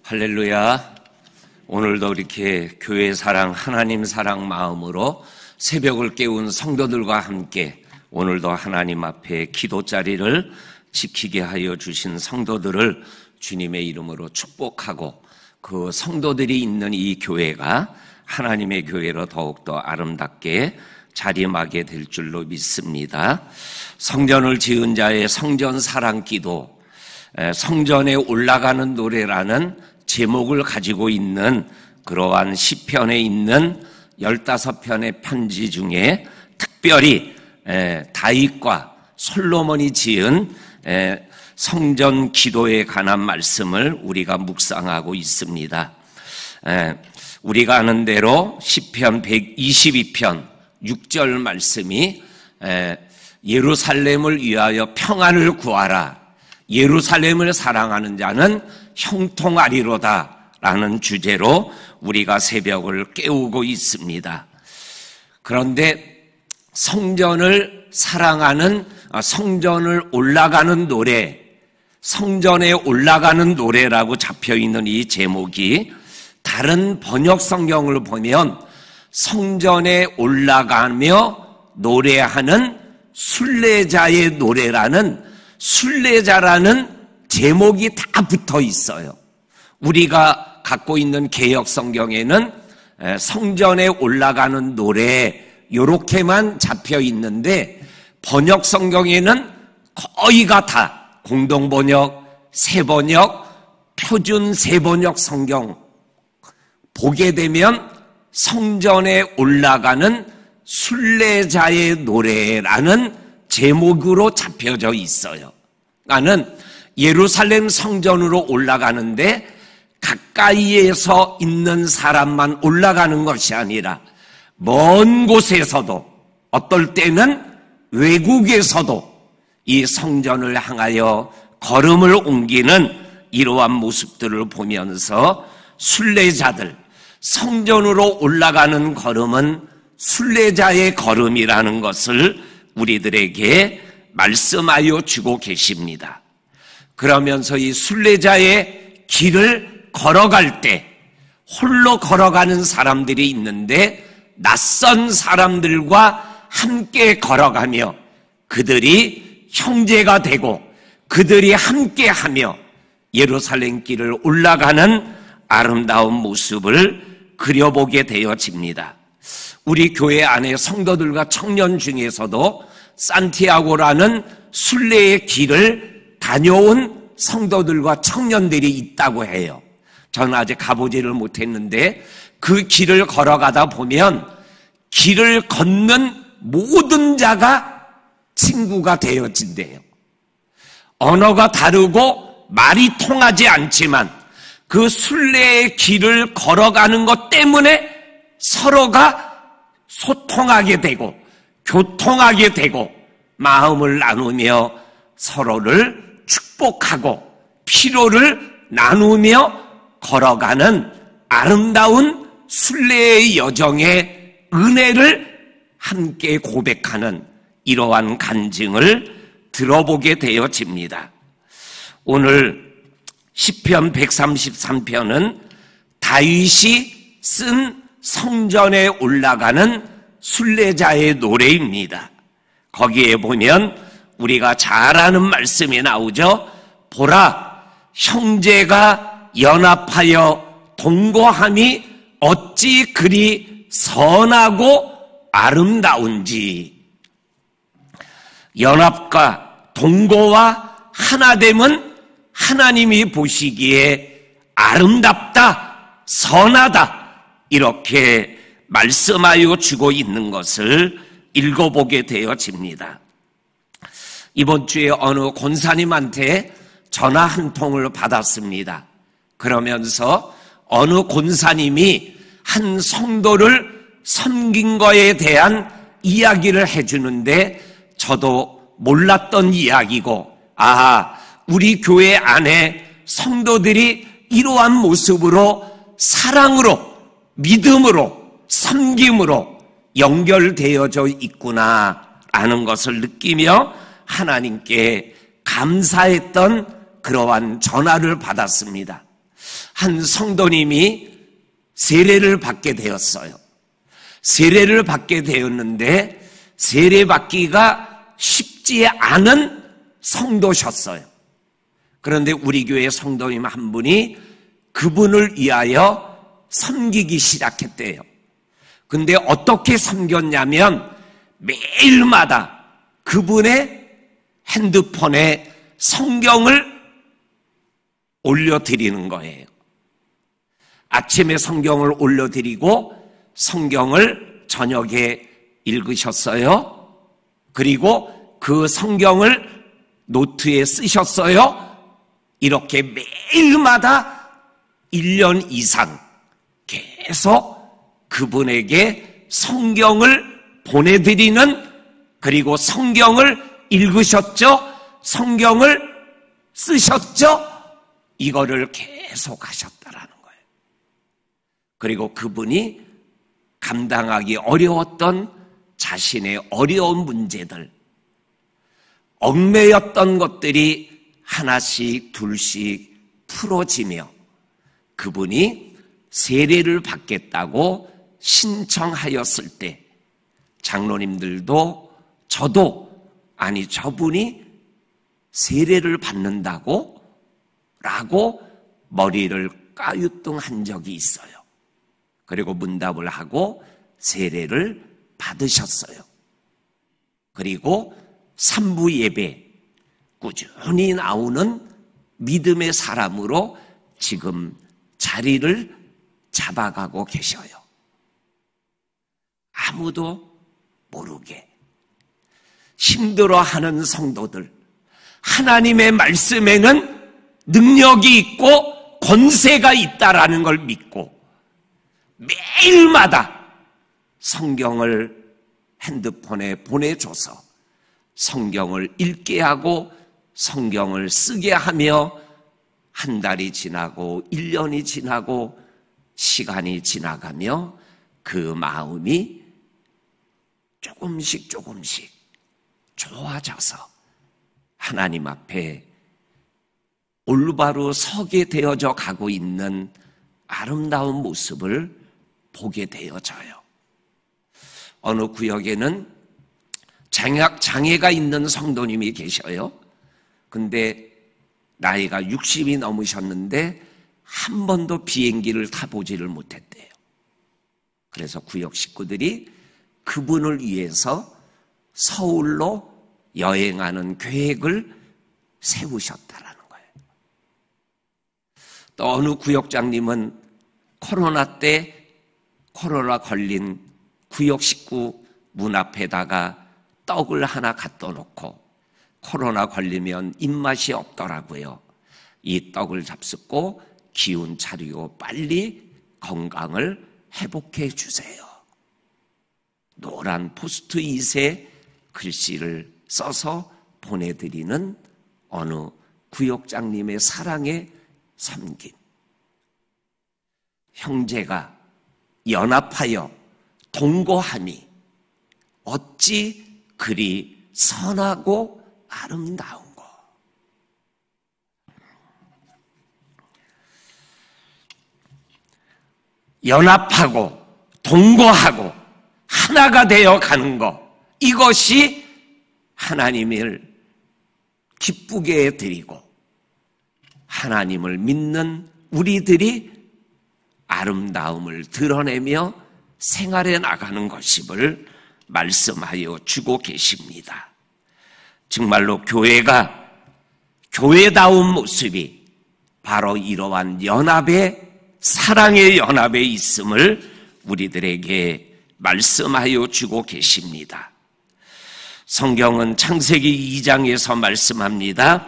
할렐루야. 오늘도 이렇게 교회 사랑, 하나님 사랑 마음으로 새벽을 깨운 성도들과 함께 오늘도 하나님 앞에 기도 자리를 지키게 하여 주신 성도들을 주님의 이름으로 축복하고, 그 성도들이 있는 이 교회가 하나님의 교회로 더욱더 아름답게 자리하게 될 줄로 믿습니다. 성전을 지은 자의 성전 사랑 기도, 성전에 올라가는 노래라는 제목을 가지고 있는 그러한 시편에 있는 15편의 편지 중에 특별히 다윗과 솔로몬이 지은 성전 기도에 관한 말씀을 우리가 묵상하고 있습니다. 우리가 아는 대로 시편 122편 6절 말씀이 예루살렘을 위하여 평안을 구하라, 예루살렘을 사랑하는 자는 형통하리로다 라는 주제로 우리가 새벽을 깨우고 있습니다. 그런데 성전을 사랑하는, 성전을 올라가는 노래, 성전에 올라가는 노래라고 잡혀있는 이 제목이 다른 번역 성경을 보면 성전에 올라가며 노래하는 순례자의 노래라는, 순례자라는 제목이 다 붙어 있어요. 우리가 갖고 있는 개역 성경에는 성전에 올라가는 노래 이렇게만 잡혀 있는데, 번역 성경에는 거의가 다 공동번역, 새번역, 표준 새번역 성경 보게 되면 성전에 올라가는 순례자의 노래라는 제목으로 잡혀져 있어요. 나는 예루살렘 성전으로 올라가는데 가까이에서 있는 사람만 올라가는 것이 아니라 먼 곳에서도, 어떨 때는 외국에서도 이 성전을 향하여 걸음을 옮기는 이러한 모습들을 보면서 순례자들, 성전으로 올라가는 걸음은 순례자의 걸음이라는 것을 우리들에게 말씀하여 주고 계십니다. 그러면서 이 순례자의 길을 걸어갈 때 홀로 걸어가는 사람들이 있는데, 낯선 사람들과 함께 걸어가며 그들이 형제가 되고 그들이 함께하며 예루살렘 길을 올라가는 아름다운 모습을 그려보게 되어집니다. 우리 교회 안에 성도들과 청년 중에서도 산티아고라는 순례의 길을 다녀온 성도들과 청년들이 있다고 해요. 저는 아직 가보지를 못했는데 그 길을 걸어가다 보면 길을 걷는 모든 자가 친구가 되어진대요. 언어가 다르고 말이 통하지 않지만 그 순례의 길을 걸어가는 것 때문에 서로가 소통하게 되고 교통하게 되고 마음을 나누며 서로를 축복하고 피로를 나누며 걸어가는 아름다운 순례의 여정의 은혜를 함께 고백하는 이러한 간증을 들어보게 되어집니다. 오늘 시편 133편은 다윗이 쓴 성전에 올라가는 순례자의 노래입니다. 거기에 보면 우리가 잘 아는 말씀이 나오죠. 보라, 형제가 연합하여 동거함이 어찌 그리 선하고 아름다운지. 연합과 동거와 하나됨은 하나님이 보시기에 아름답다, 선하다, 이렇게 말씀하여 주고 있는 것을 읽어보게 되어집니다. 이번 주에 어느 권사님한테 전화 한 통을 받았습니다. 그러면서 어느 권사님이 한 성도를 섬긴 거에 대한 이야기를 해주는데, 저도 몰랐던 이야기고, 우리 교회 안에 성도들이 이러한 모습으로 사랑으로, 믿음으로, 섬김으로 연결되어져 있구나라는 것을 느끼며 하나님께 감사했던 그러한 전화를 받았습니다. 한 성도님이 세례를 받게 되었어요. 세례를 받게 되었는데 세례 받기가 쉽지 않은 성도셨어요. 그런데 우리 교회 성도님 한 분이 그분을 위하여 섬기기 시작했대요. 근데 어떻게 섬겼냐면 매일마다 그분의 핸드폰에 성경을 올려드리는 거예요. 아침에 성경을 올려드리고 성경을 저녁에 읽으셨어요. 그리고 그 성경을 노트에 쓰셨어요. 이렇게 매일마다 1년 이상 계속 그분에게 성경을 보내드리는, 그리고 성경을 읽으셨죠? 성경을 쓰셨죠? 이거를 계속 하셨다라는 거예요. 그리고 그분이 감당하기 어려웠던 자신의 어려운 문제들, 얽매였던 것들이 하나씩 둘씩 풀어지며 그분이 세례를 받겠다고 신청하였을 때 장로님들도 저도 아니 저분이 세례를 받는다고? 라고 머리를 까유뚱한 적이 있어요. 그리고 문답을 하고 세례를 받으셨어요. 그리고 3부 예배 꾸준히 나오는 믿음의 사람으로 지금 자리를 잡아가고 계셔요. 아무도 모르게 힘들어하는 성도들, 하나님의 말씀에는 능력이 있고 권세가 있다라는 걸 믿고 매일마다 성경을 핸드폰에 보내줘서 성경을 읽게 하고 성경을 쓰게 하며 한 달이 지나고 1년이 지나고 시간이 지나가며 그 마음이 조금씩 좋아져서 하나님 앞에 올바로 서게 되어져 가고 있는 아름다운 모습을 보게 되어져요. 어느 구역에는 장애가 있는 성도님이 계셔요. 근데 나이가 60이 넘으셨는데 한 번도 비행기를 타보지를 못했대요. 그래서 구역 식구들이 그분을 위해서 서울로 여행하는 계획을 세우셨다라는 거예요. 또 어느 구역장님은 코로나 때 코로나 걸린 구역 식구 문 앞에다가 떡을 하나 갖다 놓고 코로나 걸리면 입맛이 없더라고요. 이 떡을 잡숫고 기운 차리고 빨리 건강을 회복해 주세요. 노란 포스트잇에 글씨를 써서 보내드리는 어느 구역장님의 사랑의 섬김. 형제가 연합하여 동거함이 어찌 그리 선하고 아름다운 거. 연합하고 동거하고 하나가 되어 가는 것, 이것이 하나님을 기쁘게 해드리고 하나님을 믿는 우리들이 아름다움을 드러내며 생활해 나가는 것임을 말씀하여 주고 계십니다. 정말로 교회가 교회다운 모습이 바로 이러한 연합의, 사랑의 연합에 있음을 우리들에게 말씀하여 주고 계십니다. 성경은 창세기 2장에서 말씀합니다.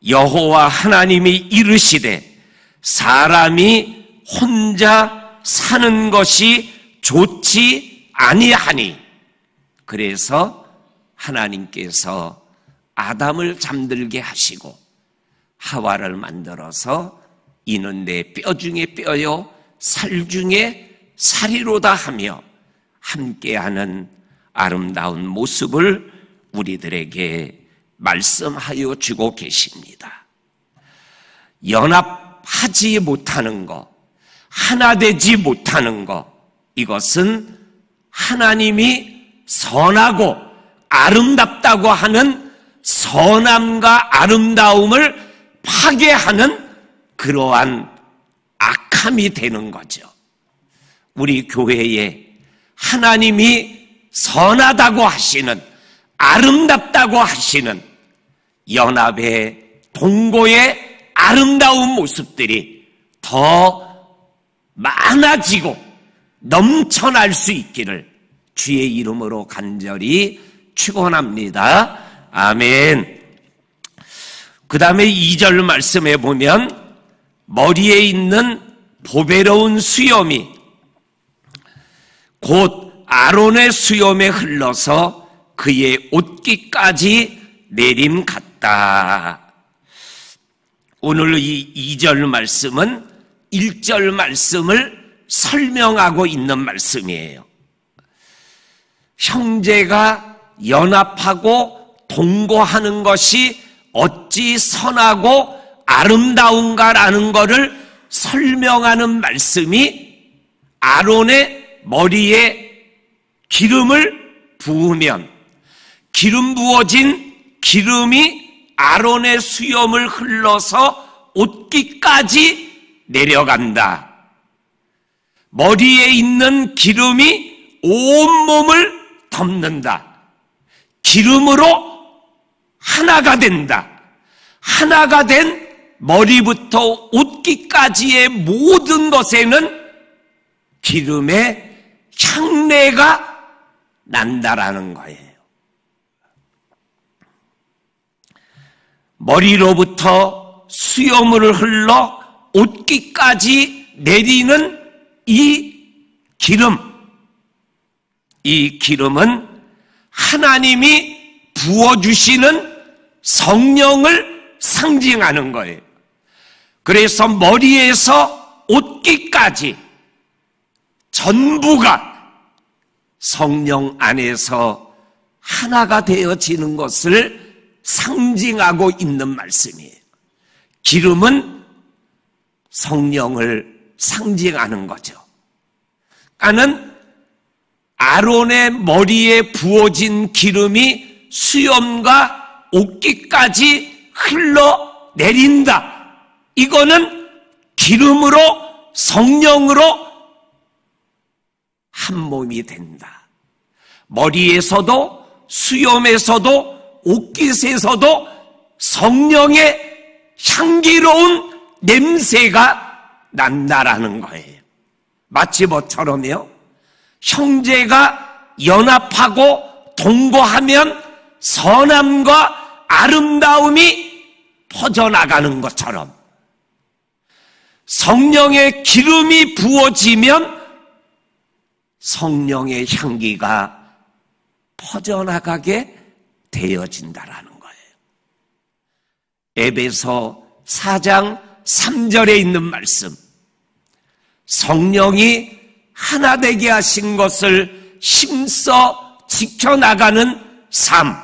여호와 하나님이 이르시되 사람이 혼자 사는 것이 좋지 아니하니, 그래서 하나님께서 아담을 잠들게 하시고 하와를 만들어서 이는 내 뼈 중에 뼈요 살 중에 살이로다 하며 함께하는 아름다운 모습을 우리들에게 말씀하여 주고 계십니다. 연합 연합하지 못하는 것, 하나 되지 못하는 것, 이것은 하나님이 선하고 아름답다고 하는 선함과 아름다움을 파괴하는 그러한 악함이 되는 거죠. 우리 교회에 하나님이 선하다고 하시는, 아름답다고 하시는 연합의 동고의 아름다운 모습들이 더 많아지고 넘쳐날 수 있기를 주의 이름으로 간절히 축원합니다. 아멘. 그 다음에 2절 말씀에 보면 머리에 있는 보배로운 수염이 곧 아론의 수염에 흘러서 그의 옷깃까지 내림 같다. 오늘 이 2절 말씀은 1절 말씀을 설명하고 있는 말씀이에요. 형제가 연합하고 동거하는 것이 어찌 선하고 아름다운가라는 것을 설명하는 말씀이 아론의 머리에 기름을 부으면 기름 부어진 기름이 아론의 수염을 흘러서 옷깃까지 내려간다. 머리에 있는 기름이 온몸을 덮는다. 기름으로 하나가 된다. 하나가 된 머리부터 옷깃까지의 모든 것에는 기름의 향내가 난다라는 거예요. 머리로부터 수염을 흘러 옷깃까지 내리는 이 기름은 하나님이 부어주시는 성령을 상징하는 거예요. 그래서 머리에서 옷깃까지 전부가 성령 안에서 하나가 되어지는 것을 상징하고 있는 말씀이에요. 기름은 성령을 상징하는 거죠. 그러니까는 아론의 머리에 부어진 기름이 수염과 옷깃까지 흘러내린다. 이거는 기름으로 성령으로 한 몸이 된다. 머리에서도 수염에서도 옷깃에서도 성령의 향기로운 냄새가 난다라는 거예요. 마치 뭐처럼요? 형제가 연합하고 동거하면 선함과 아름다움이 퍼져나가는 것처럼 성령의 기름이 부어지면 성령의 향기가 퍼져나가게 되어진다라는 거예요. 에베소 4장 3절에 있는 말씀, 성령이 하나 되게 하신 것을 힘써 지켜나가는 삶,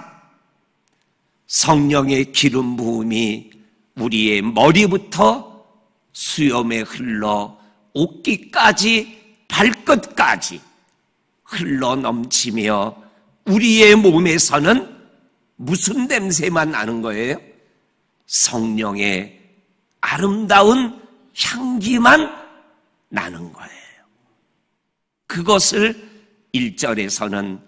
성령의 기름 부음이 우리의 머리부터 수염에 흘러 옷깃까지 발끝까지 흘러 넘치며 우리의 몸에서는 무슨 냄새만 나는 거예요? 성령의 아름다운 향기만 나는 거예요. 그것을 1절에서는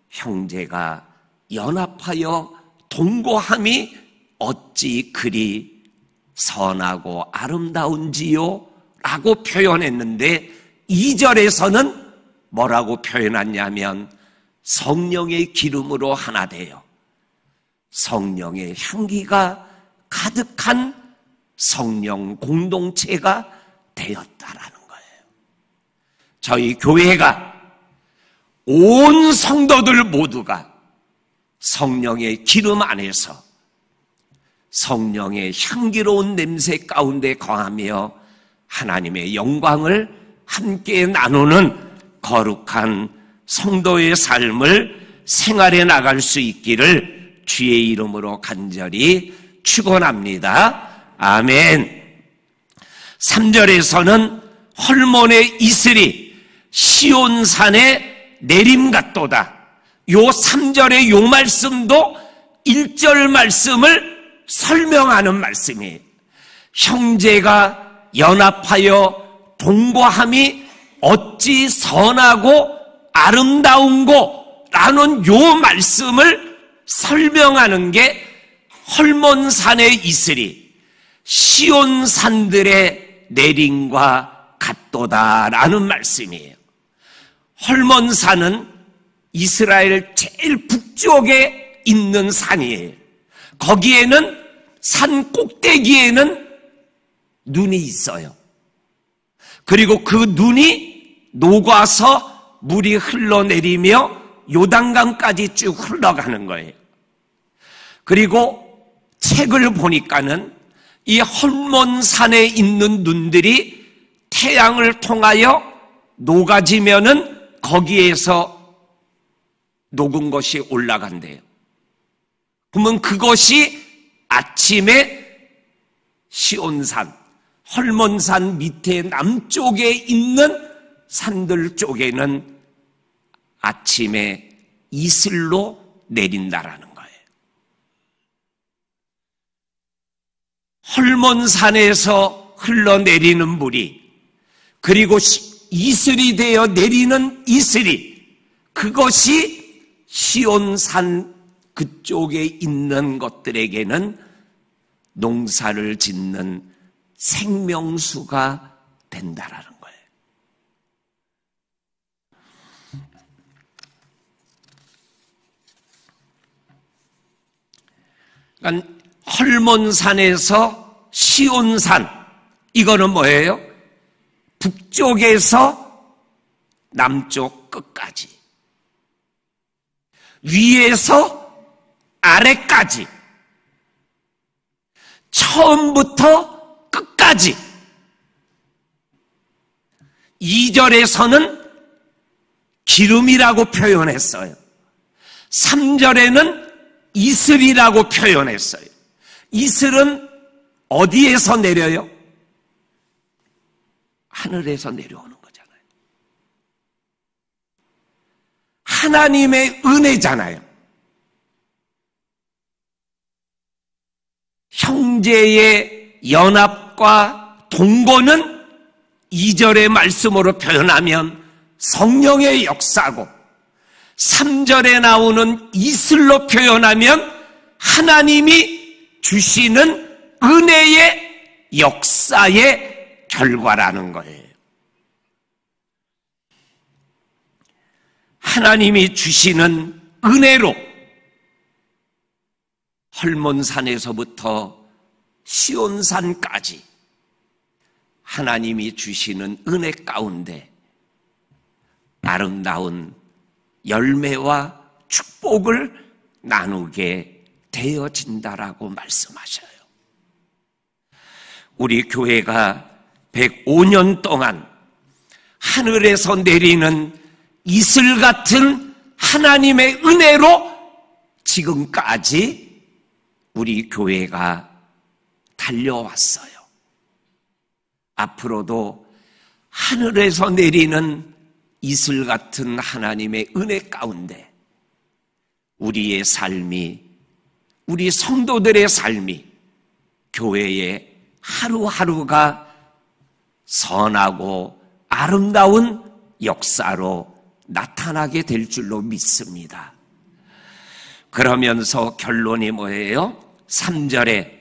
형제가 연합하여 동거함이 어찌 그리 선하고 아름다운지요? 라고 표현했는데 2절에서는 뭐라고 표현하냐면 성령의 기름으로 하나 되어 성령의 향기가 가득한 성령 공동체가 되었다라는 거예요. 저희 교회가 온 성도들 모두가 성령의 기름 안에서 성령의 향기로운 냄새 가운데 거하며 하나님의 영광을 함께 나누는 거룩한 성도의 삶을 생활해 나갈 수 있기를 주의 이름으로 간절히 축원합니다. 아멘. 3절에서는 헐몬의 이슬이 시온산에 내림 같도다. 요 3절의 요 말씀도 1절 말씀을 설명하는 말씀이에요. 형제가 연합하여 동거함이 어찌 선하고 아름다운고 라는 요 말씀을 설명하는 게 헐몬산의 이슬이 시온산들의 내림과 같도다라는 말씀이에요. 헐몬산은 이스라엘 제일 북쪽에 있는 산이에요. 거기에는 산 꼭대기에는 눈이 있어요. 그리고 그 눈이 녹아서 물이 흘러내리며 요단강까지 쭉 흘러가는 거예요. 그리고 책을 보니까는 이 헐몬산에 있는 눈들이 태양을 통하여 녹아지면은 거기에서 녹은 것이 올라간대요. 그러면 그것이 아침에 시온산, 헐몬산 밑에 남쪽에 있는 산들 쪽에는 아침에 이슬로 내린다라는 거예요. 헐몬산에서 흘러내리는 물이, 그리고 이슬이 되어 내리는 이슬이, 그것이 시온산 그쪽에 있는 것들에게는 농사를 짓는 생명수가 된다라는 거예요. 그러니까 헐몬산에서 시온산, 이거는 뭐예요? 북쪽에서 남쪽 끝까지, 위에서 아래까지, 처음부터 끝까지. 2절에서는 기름이라고 표현했어요. 3절에는 이슬이라고 표현했어요. 이슬은 어디에서 내려요? 하늘에서 내려오는 거잖아요. 하나님의 은혜잖아요. 형제의 연합과 동거는 2절의 말씀으로 표현하면 성령의 역사고, 3절에 나오는 이슬로 표현하면 하나님이 주시는 은혜의 역사의 결과라는 거예요. 하나님이 주시는 은혜로 헐몬산에서부터 시온산까지 하나님이 주시는 은혜 가운데 아름다운 열매와 축복을 나누게 되어진다라고 말씀하셔요. 우리 교회가 105년 동안 하늘에서 내리는 이슬 같은 하나님의 은혜로 지금까지 우리 교회가 달려왔어요. 앞으로도 하늘에서 내리는 이슬 같은 하나님의 은혜 가운데 우리의 삶이, 우리 성도들의 삶이, 교회의 하루하루가 선하고 아름다운 역사로 나타나게 될 줄로 믿습니다. 그러면서 결론이 뭐예요? 3절에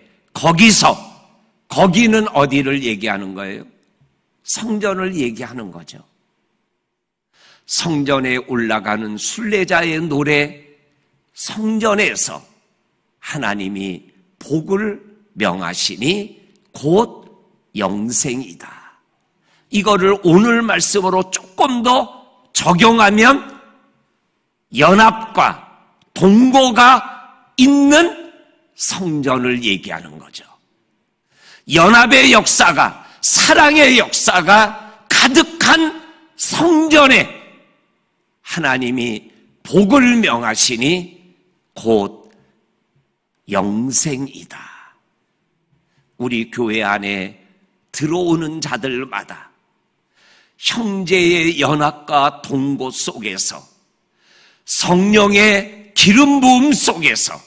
거기는 어디를 얘기하는 거예요? 성전을 얘기하는 거죠. 성전에 올라가는 순례자의 노래, 성전에서 하나님이 복을 명하시니 곧 영생이다. 이거를 오늘 말씀으로 조금 더 적용하면 연합과 동거가 있는 성전을 얘기하는 거죠. 연합의 역사가, 사랑의 역사가 가득한 성전에 하나님이 복을 명하시니 곧 영생이다. 우리 교회 안에 들어오는 자들마다 형제의 연합과 동고 속에서 성령의 기름 부음 속에서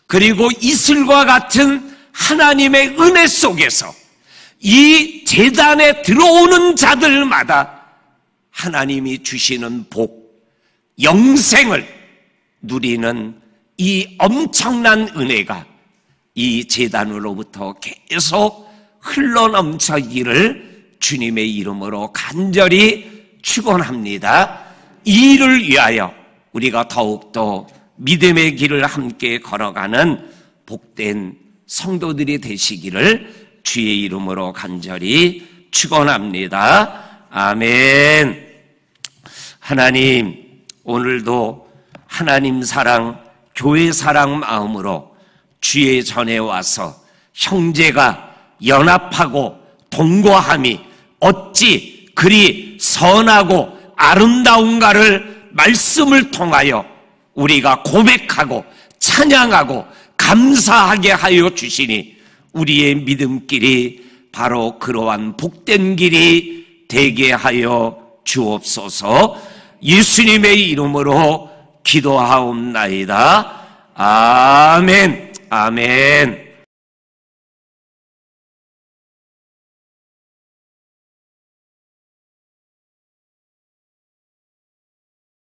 그리고 이슬과 같은 하나님의 은혜 속에서 이 제단에 들어오는 자들마다 하나님이 주시는 복, 영생을 누리는 이 엄청난 은혜가 이 제단으로부터 계속 흘러넘쳐기를 주님의 이름으로 간절히 축원합니다. 이 일을 위하여 우리가 더욱더 믿음의 길을 함께 걸어가는 복된 성도들이 되시기를 주의 이름으로 간절히 축원합니다. 아멘. 하나님, 오늘도 하나님 사랑, 교회 사랑 마음으로 주의 전에 와서 형제가 연합하고 동거함이 어찌 그리 선하고 아름다운가를 말씀을 통하여 우리가 고백하고 찬양하고 감사하게 하여 주시니 우리의 믿음길이 바로 그러한 복된 길이 되게 하여 주옵소서. 예수님의 이름으로 기도하옵나이다. 아멘. 아멘.